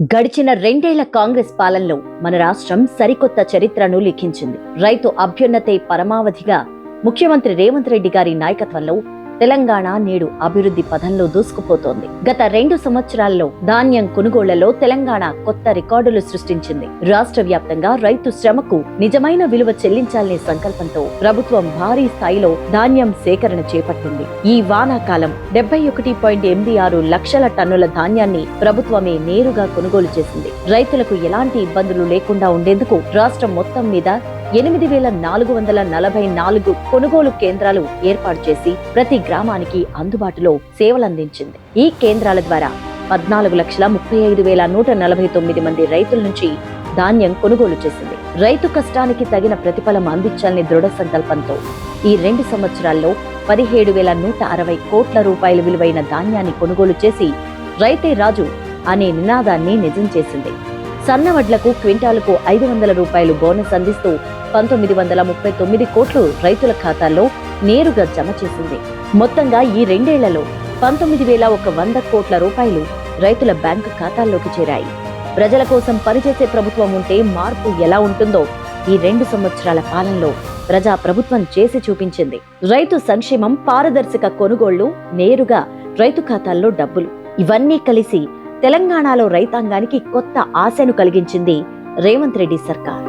గడిచిన రెండేళ్ల కాంగ్రెస్ పాలనలో మన రాష్ట్రం సరికొత్త చరిత్రను లిఖించింది. రైతు అభ్యున్నతే పరమావధిగా ముఖ్యమంత్రి రేవంత్ రెడ్డి గారి నాయకత్వంలో తెలంగాణ నేడు అభివృద్ధి పథంలో దూసుకుపోతోంది. గత 2 సంవత్సరాల్లో ధాన్యం కొనుగోళ్లలో తెలంగాణ కొత్త రికార్డులు సృష్టించింది. రాష్ట్ర వ్యాప్తంగా రైతు శ్రమకు నిజమైన విలువ చెల్లించాలనే సంకల్పంతో ప్రభుత్వం భారీ స్థాయిలో ధాన్యం సేకరణ చేపట్టింది. ఈ వానాకాలం 71.86 లక్షల టన్నుల ధాన్యాన్ని ప్రభుత్వమే నేరుగా కొనుగోలు చేసింది. రైతులకు ఎలాంటి ఇబ్బందులు లేకుండా ఉండేందుకు రాష్ట్రం మొత్తం మీద 8,444 కొనుగోలు కేంద్రాలు ఏర్పాటు చేసి ప్రతి గ్రామానికి అందుబాటులో సేవలందించింది. ఈ కేంద్రాల ద్వారా 14,35,149 మంది రైతుల నుంచి ధాన్యం కొనుగోలు చేసింది. రైతు కష్టానికి తగిన ప్రతిఫలం అందించాలని దృఢ సంకల్పంతో ఈ 2 సంవత్సరాల్లో 17,160 కోట్ల రూపాయల విలువైన ధాన్యాన్ని కొనుగోలు చేసి రైతే రాజు అనే నినాదాన్ని నిజం చేసింది. సన్నవడ్లకు క్వింటాలకు 500 రూపాయలు బోనస్ అందిస్తూ 1939 కోట్లు రైతుల ఖాతాల్లో నేరుగా జమ చేసింది. మొత్తంగా ఈ 2 ఏళ్లలో 19,100 కోట్ల రూపాయలు రైతుల బ్యాంకు ఖాతాల్లోకి చేరాయి. ప్రజల కోసం పనిచేసే ప్రభుత్వం ఉంటే మార్పు ఎలా ఉంటుందో ఈ 2 సంవత్సరాల పాలనలో ప్రజా ప్రభుత్వం చేసి చూపించింది. రైతు సంక్షేమం, పారదర్శక కొనుగోళ్లు, నేరుగా రైతు ఖాతాల్లో డబ్బులు, ఇవన్నీ కలిసి తెలంగాణలో రైతాంగానికి కొత్త ఆశను కలిగించింది రేవంత్ రెడ్డి సర్కార్.